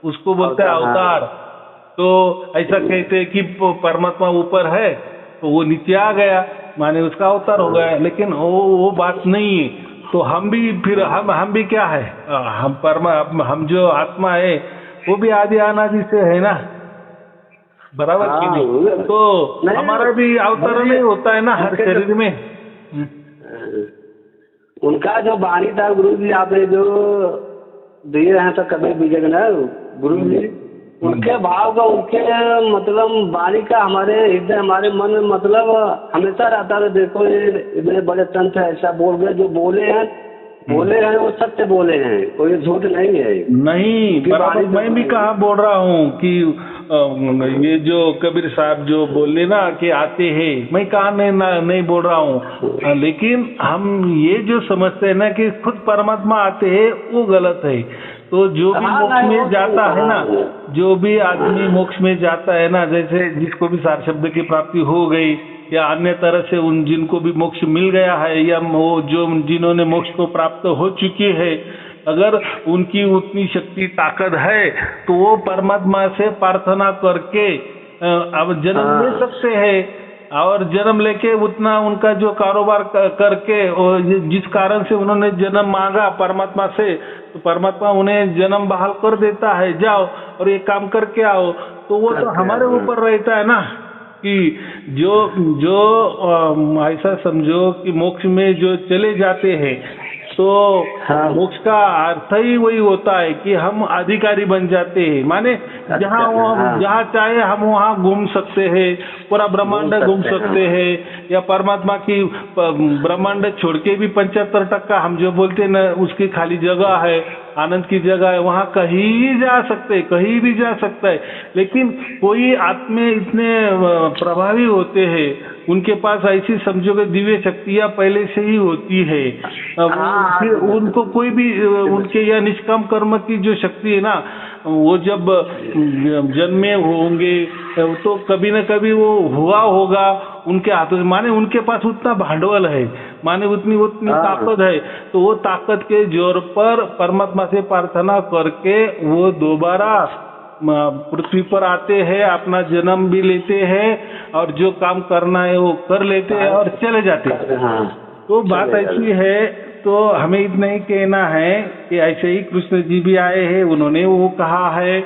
उसको बोलते हैं अवतार। तो ऐसा कहते हैं कि परमात्मा ऊपर है तो वो नीचे आ गया, माने उसका अवतार हो गया, लेकिन वो बात नहीं है। तो हम भी फिर हम भी क्या है, हम जो आत्मा है वो भी आदि अनादि से है ना, बराबर की नहीं? तो हमारा भी अवतारण नहीं होता है ना हर शरीर में। उनका जो बाणी था गुरु जी, आपने जो दिए हैं तो कभी भी जगह गुरु जी, उनके भाव का, उनके मतलब वाणी का हमारे हृदय, हमारे मन में मतलब हमेशा रहता है। देखो ये इतने बड़े संत ऐसा बोल गए, जो बोले हैं वो सत्य बोले हैं, कोई झूठ नहीं है। नहीं बराबर, मैं भी कहाँ बोल रहा हूँ कि ये जो कबीर साहब जो बोले ना कि आते हैं, मैं कहाँ नहीं बोल रहा हूँ, लेकिन हम ये जो समझते हैं ना कि खुद परमात्मा आते हैं, वो गलत है। तो जो भी मोक्ष में जाता है ना, जो भी आदमी मोक्ष में जाता है ना, जैसे जिसको भी सार शब्द की प्राप्ति हो गई या अन्य तरह से उन जिनको भी मोक्ष मिल गया है, या वो जो जिन्होंने मोक्ष को प्राप्त हो चुके हैं, अगर उनकी उतनी शक्ति ताकत है तो वो परमात्मा से प्रार्थना करके अब जन्म ले सकते हैं, और जन्म लेके उतना उनका जो कारोबार करके और जिस कारण से उन्होंने जन्म मांगा परमात्मा से, तो परमात्मा उन्हें जन्म बहाल कर देता है, जाओ और ये काम करके आओ। तो वो तो हमारे ऊपर रहता है ना कि जो ऐसा समझो कि मोक्ष में जो चले जाते हैं, तो हाँ। मोक्ष का अर्थ ही वही होता है कि हम अधिकारी बन जाते हैं, माने जहाँ हाँ। जहाँ चाहे हम वहाँ घूम सकते हैं, पूरा ब्रह्मांड घूम सकते हैं, या परमात्मा की ब्रह्मांड छोड़ के भी 75% हम जो बोलते हैं ना उसकी खाली जगह है, आनंद की जगह है, वहाँ कहीं जा सकते, कहीं भी जा सकता है। लेकिन कोई आत्मे इतने प्रभावी होते हैं, उनके पास ऐसी समझो कि दिव्य शक्तियाँ पहले से ही होती है, फिर उनको कोई भी उनके या निष्काम कर्म की जो शक्ति है ना, वो जब जन्मे होंगे तो कभी न कभी वो हुआ होगा उनके हाथों से, माने उनके पास उतना भांडवल है, माने उतनी ताकत है, तो वो ताकत के जोर पर परमात्मा से प्रार्थना करके वो दोबारा पृथ्वी पर आते हैं, अपना जन्म भी लेते हैं और जो काम करना है वो कर लेते हैं और चले जाते हैं। तो बात ऐसी है, तो हमें इतना ही कहना है कि ऐसे ही कृष्ण जी भी आए हैं, उन्होंने वो कहा है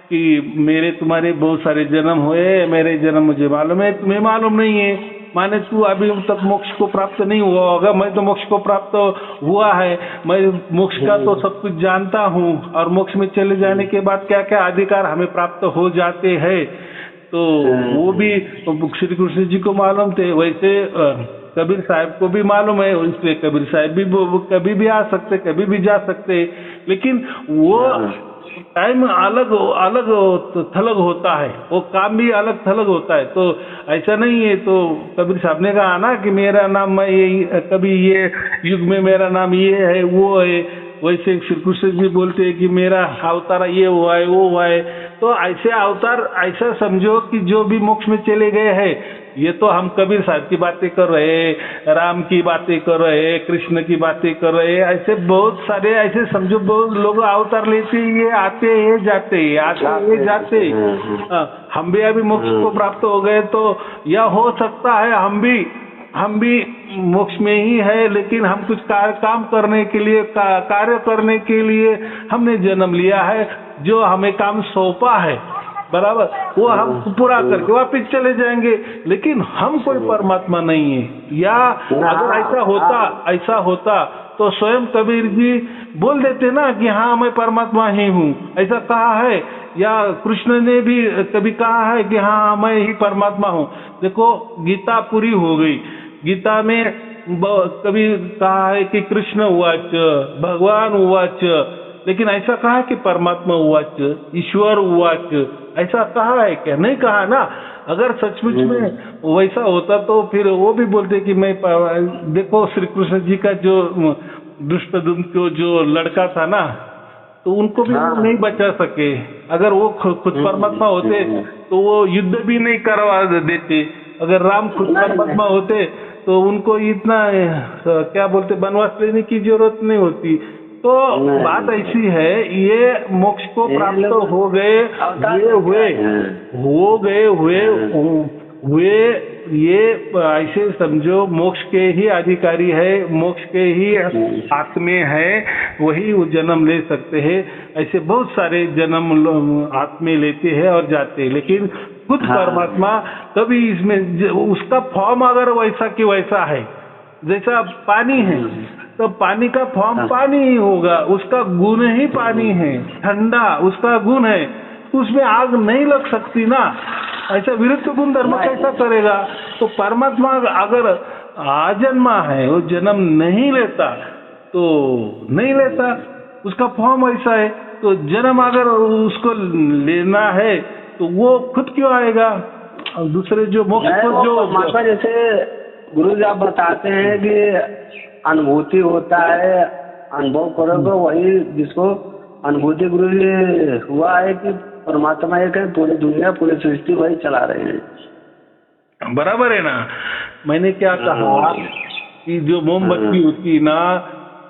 कि मेरे तुम्हारे बहुत सारे जन्म हुए, मेरे जन्म मुझे मालूम है, तुम्हें मालूम नहीं है, माने तू अभी तक मोक्ष को प्राप्त नहीं हुआ होगा, मैं तो मोक्ष को प्राप्त हुआ है, मैं मोक्ष का तो सब कुछ जानता हूँ, और मोक्ष में चले जाने के बाद क्या क्या अधिकार हमें प्राप्त हो जाते हैं, तो वो भी श्री कृष्ण जी को मालूम थे। वैसे कबीर साहब को भी मालूम है, इसलिए कबीर साहब भी कभी भी आ सकते, कभी भी जा सकते, लेकिन वो टाइम अलग अलग थलग होता है, वो काम भी अलग थलग होता है। तो ऐसा नहीं है, तो कबीर साहब ने कहा ना कि मेरा नाम, मैं ये कभी ये युग में मेरा नाम ये है वो है, वैसे श्री कृष्ण जी बोलते हैं कि मेरा अवतार ये हुआ है वो हुआ है। तो ऐसे अवतार ऐसा समझो कि जो भी मोक्ष में चले गए हैं, ये तो हम कबीर साहब की बातें कर रहे हैं, राम की बातें कर रहे हैं, कृष्ण की बातें कर रहे हैं, ऐसे बहुत सारे ऐसे समझो बहुत लोग अवतार लेते ये आते ये जाते आते ये जाते। हम भी अभी मोक्ष को प्राप्त हो गए, तो यह हो सकता है हम भी मोक्ष में ही है, लेकिन हम कुछ काम करने के लिए कार्य करने के लिए हमने जन्म लिया है, जो हमें काम सौंपा है बराबर, वो हम पूरा करके वापिस चले जाएंगे, लेकिन हम कोई परमात्मा नहीं है। या अगर ऐसा होता तो स्वयं कबीर जी बोल देते ना कि हाँ मैं परमात्मा ही हूँ, ऐसा कहा है, या कृष्ण ने भी कभी कहा है कि हाँ मैं ही परमात्मा हूँ। देखो गीता पूरी हो गई, गीता में कभी कहा है कि कृष्ण उवाच, भगवान उवाच, लेकिन ऐसा कहा कि परमात्मा उवाच, ईश्वर उवाच, ऐसा कहा है क्या? नहीं कहा ना। अगर सचमुच में वैसा होता तो फिर वो भी बोलते कि मैं, देखो श्री कृष्ण जी का जो दुष्टदुम्न जो लड़का था ना, तो उनको भी वो नहीं बचा सके। अगर वो खुद परमात्मा होते तो वो युद्ध भी नहीं करवा देते। अगर राम खुद परमात्मा होते तो उनको इतना क्या बोलते वनवास लेने की जरूरत नहीं होती। तो बात ऐसी है, ये मोक्ष को प्राप्त हो गए ये ऐसे समझो मोक्ष के ही अधिकारी है, मोक्ष के ही आत्मे है, वही वो जन्म ले सकते हैं। ऐसे बहुत सारे जन्म आत्मे लेते हैं और जाते हैं, लेकिन खुद परमात्मा कभी इसमें उसका फॉर्म अगर वैसा कि वैसा है, जैसा पानी है तो पानी का फॉर्म पानी ही होगा, उसका गुण ही पानी है, ठंडा उसका गुण है, उसमें आग नहीं लग सकती ना। ऐसा विरुद्ध गुण धर्म कैसा करेगा? तो परमात्मा अगर आजन्मा है, वो जन्म नहीं लेता तो नहीं लेता, उसका फॉर्म ऐसा है। तो जन्म अगर उसको लेना है तो वो खुद क्यों आएगा? दूसरे जो मोक्ष को जो परमात्मा, जैसे गुरु जी आप बताते हैं कि अनुभूति होता है, अनुभव करोगे वही, जिसको अनुभूति गुरु जी हुआ है कि परमात्मा एक है, पूरी दुनिया पूरी सृष्टि वही चला रहे हैं। बराबर है ना। मैंने क्या कहा कि जो मोमबत्ती होती ना,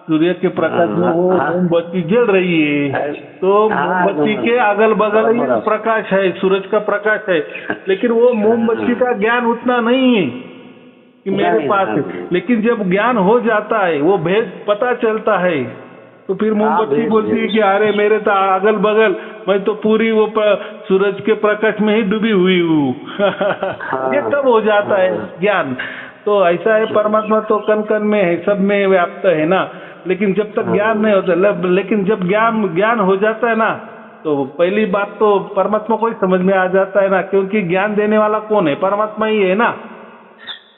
सूर्य के प्रकाश में वो मोमबत्ती जल रही है, तो मोमबत्ती के अगल बगल ही प्रकाश है, सूरज का प्रकाश है, लेकिन वो मोमबत्ती का ज्ञान उतना नहीं है कि मेरे पास है। लेकिन जब ज्ञान हो जाता है, वो भेद पता चलता है, तो फिर मोमबत्ती बोलती है कि अरे मेरे तो अगल बगल, मैं तो पूरी वो सूरज के प्रकाश में ही डूबी हुई हूँ। ये तब हो जाता है ज्ञान। तो ऐसा है, परमात्मा तो कण कण में है, सब में व्याप्त है ना। लेकिन जब तक ज्ञान नहीं होता, लेकिन जब ज्ञान हो जाता है ना, तो पहली बात तो परमात्मा को ही समझ में आ जाता है ना, क्योंकि ज्ञान देने वाला कौन है? परमात्मा ही है ना।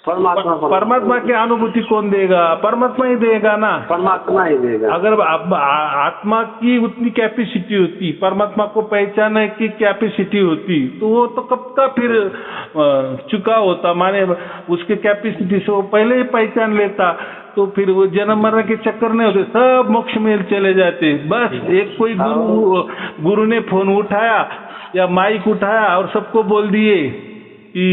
परमात्मा की अनुभूति कौन देगा? परमात्मा ही देगा ना। परमात्मा ही देगा। अगर आत्मा की उतनी कैपेसिटी होती, परमात्मा को पहचानने की कैपेसिटी होती, तो वो तो कब का फिर चुका होता, माने उसके कैपेसिटी से वो पहले ही पहचान लेता, तो फिर वो जन्म मरण के चक्कर नहीं होते, सब मोक्ष में चले जाते। बस एक कोई गुरु ने फोन उठाया या माइक उठाया और सबको बोल दिए कि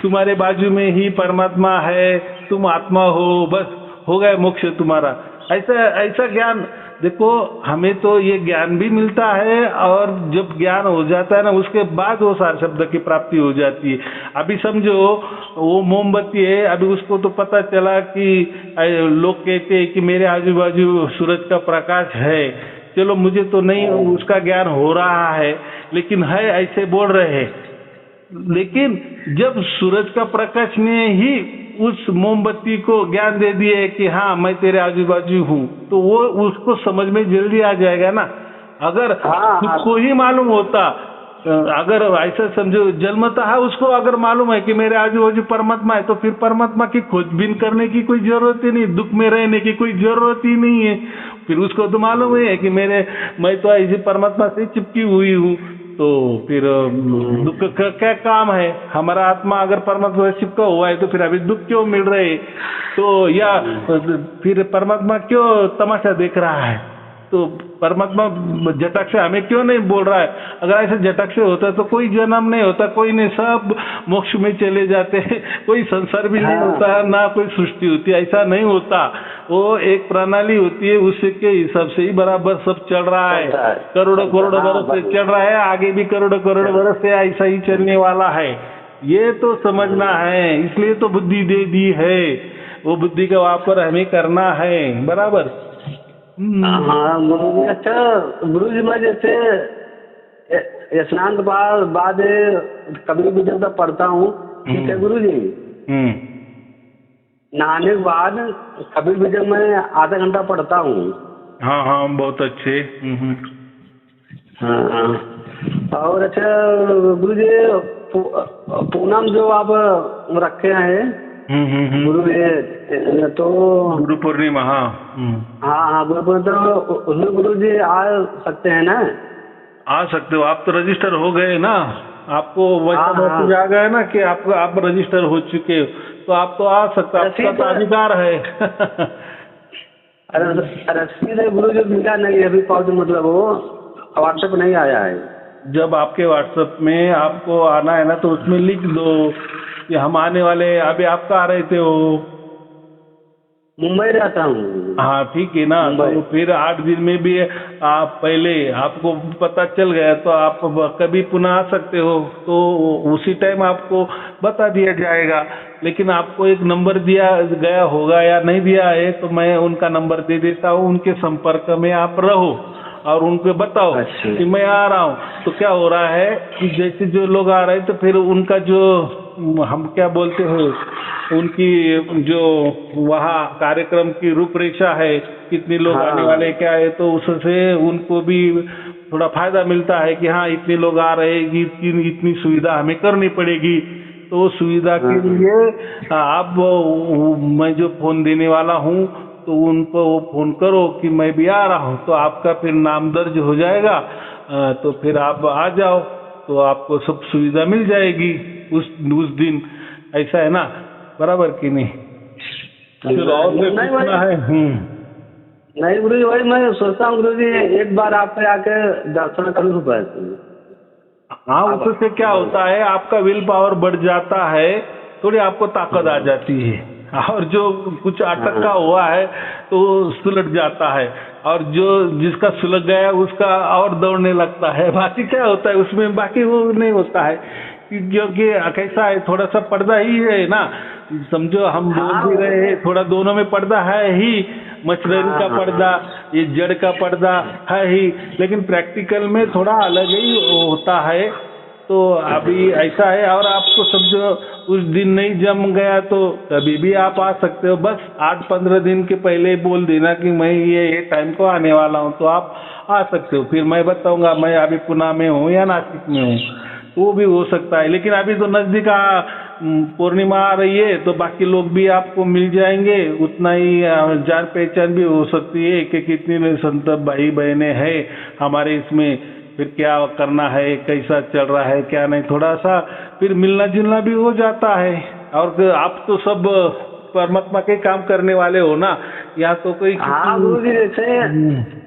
तुम्हारे बाजू में ही परमात्मा है, तुम आत्मा हो, बस हो गया मोक्ष तुम्हारा। ऐसा ज्ञान देखो, हमें तो ये ज्ञान भी मिलता है, और जब ज्ञान हो जाता है ना, उसके बाद वो सार शब्द की प्राप्ति हो जाती है। अभी समझो वो मोमबत्ती है, अभी उसको तो पता चला कि लोग कहते हैं कि मेरे आजू बाजू सूरज का प्रकाश है, चलो मुझे तो नहीं उसका ज्ञान हो रहा है, लेकिन है ऐसे बोल रहे हैं। लेकिन जब सूरज का प्रकाश ने ही उस मोमबत्ती को ज्ञान दे दिए कि हाँ मैं तेरे आजू बाजू हूँ, तो वो उसको समझ में जल्दी आ जाएगा ना। अगर खुद को ही मालूम होता, अगर ऐसा समझो जन्मतः उसको अगर मालूम है कि मेरे आजू बाजू परमात्मा है, तो फिर परमात्मा की खोजबीन करने की कोई जरूरत ही नहीं, दुख में रहने की कोई जरूरत ही नहीं है। फिर उसको तो मालूम है कि मैं तो ऐसे परमात्मा से चिपकी हुई हूँ, तो फिर दुख का क्या काम है? हमारा आत्मा अगर परमात्मा से चिपका हुआ है, तो फिर अभी दुख क्यों मिल रहे? तो या फिर परमात्मा क्यों तमाशा देख रहा है? तो परमात्मा झटक से हमें क्यों नहीं बोल रहा है? अगर ऐसे झटक से होता तो कोई जन्म नहीं होता, कोई नहीं, सब मोक्ष में चले जाते, कोई संसार भी नहीं होता, ना कोई सृष्टि होती, ऐसा नहीं होता। वो एक प्रणाली होती है, उसके हिसाब से ही बराबर सब चल रहा है। करोड़ों बरस से चल रहा है, आगे भी करोड़ों बरस से ऐसा ही चलने वाला है। ये तो समझना है, इसलिए तो बुद्धि दे दी है, वो बुद्धि का वापर हमें करना है, बराबर। हाँ गुरु जी। अच्छा गुरु जी, मैं जैसे स्नान के बाद कभी भी जब पढ़ता हूँ, ठीक है गुरु जी, नहाने के बाद कभी भी जब मैं आधा घंटा पढ़ता हूँ। हाँ हाँ, बहुत अच्छे। हाँ, और अच्छा गुरु जी, पूनम जो आप रखे हैं गुरु जी, तो गुरु पूर्णिमा, हाँ हाँ गुरु पूर्णिमा, तो उसमें गुरु जी आ सकते हैं ना? आ सकते हो, आप तो रजिस्टर हो गए ना, आपको वैसा मैसेज आ गया ना कि आप रजिस्टर हो चुके हो, तो आप तो आ सकते, आपका तो अधिकार है। रसीद गुरु जी मिला नहीं अभी, मतलब वो व्हाट्सएप नहीं आया है। जब आपके व्हाट्सएप में आपको आना है ना, तो उसमें लिख दो कि हम आने वाले, अभी आपका आ रहे थे वो मुंबई रहता हूँ। हाँ ठीक है ना, तो फिर 8 दिन में भी आप पहले आपको पता चल गया, तो आप कभी पुनः आ सकते हो, तो उसी टाइम आपको बता दिया जाएगा। लेकिन आपको एक नंबर दिया गया होगा या नहीं दिया है, तो मैं उनका नंबर दे देता हूँ, उनके संपर्क में आप रहो और उनको बताओ कि मैं आ रहा हूँ। तो क्या हो रहा है कि जैसे जो लोग आ रहे हैं, तो फिर उनका जो हम क्या बोलते हैं, उनकी जो वहाँ कार्यक्रम की रूपरेखा है, कितने लोग आने वाले क्या है, तो उससे उनको भी थोड़ा फायदा मिलता है कि हाँ इतने लोग आ रहे हैं, इतनी सुविधा हमें करनी पड़ेगी। तो सुविधा के लिए आप मैं जो फोन देने वाला हूँ, तो उनको वो फोन करो कि मैं भी आ रहा हूँ, तो आपका फिर नाम दर्ज हो जाएगा, तो फिर आप आ जाओ, तो आपको सब सुविधा मिल जाएगी उस दिन। ऐसा है ना, बराबर कि नहीं? चलो और पूछना है? नहीं गुरु जी, वही मैं सोचता हूँ गुरु जी, एक बार आप पे आके दर्शन करूँ। हाँ, उससे क्या होता है, आपका विल पावर बढ़ जाता है, थोड़ी आपको ताकत आ जाती है, और जो कुछ अटका हुआ है तो सुलझ जाता है, और जो जिसका सुलझ गया उसका और दौड़ने लगता है। बाकी क्या होता है उसमें, बाकी वो नहीं होता है, क्योंकि कैसा है, थोड़ा सा पर्दा ही है ना, समझो हम बोल भी रहे हैं, थोड़ा दोनों में पर्दा है ही, मछली का पर्दा, ये जड़ का पर्दा है ही, लेकिन प्रैक्टिकल में थोड़ा अलग ही होता है। तो अभी ऐसा है, और आपको समझो उस दिन नहीं जम गया तो कभी भी आप आ सकते हो। बस 8-15 दिन के पहले ही बोल देना कि मैं ये टाइम को आने वाला हूँ, तो आप आ सकते हो। फिर मैं बताऊंगा मैं अभी पुणे में हूँ या नासिक में हूँ, वो भी हो सकता है। लेकिन अभी तो नज़दीक पूर्णिमा आ रही है, तो बाकी लोग भी आपको मिल जाएंगे, उतना ही जान पहचान भी हो सकती है कि कितनी संत भाई बहनें हैं हमारे इसमें, फिर क्या करना है, कैसा चल रहा है, क्या नहीं, थोड़ा सा फिर मिलना जुलना भी हो जाता है। और आप तो सब परमात्मा के काम करने वाले हो ना, यहाँ तो कोई हाँ गुरुजी, जैसे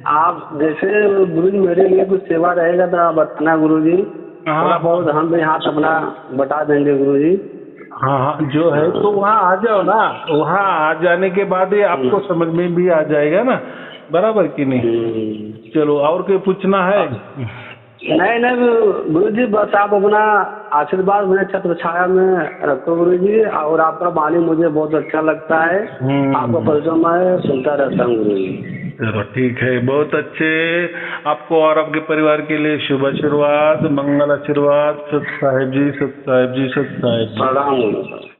आप जैसे गुरुजी मेरे लिए कुछ सेवा रहेगा तो आप बताना गुरुजी, थोड़ा बहुत हम भी हाथ अपना बता देंगे गुरुजी। हाँ हाँ, जो है तो वहाँ आ जाओ ना, वहाँ आ जाने के बाद ही आपको समझ में भी आ जाएगा ना, बराबर कि नहीं। चलो, और कोई पूछना है? नहीं नहीं गुरुजी, बस आप अपना आशीर्वाद मेरे छत्र छाया में रखो गुरुजी, और आपका वाणी मुझे बहुत अच्छा लगता है, आपका परिश्रम मैं सुनता रहता हूँ गुरुजी। चलो ठीक है, बहुत अच्छे। आपको और आपके परिवार के लिए शुभ आशीर्वाद, मंगल आशीर्वाद। सत साहेब जी, सत साहेब जी, सत साहेब जी। प्रणाम गुरु।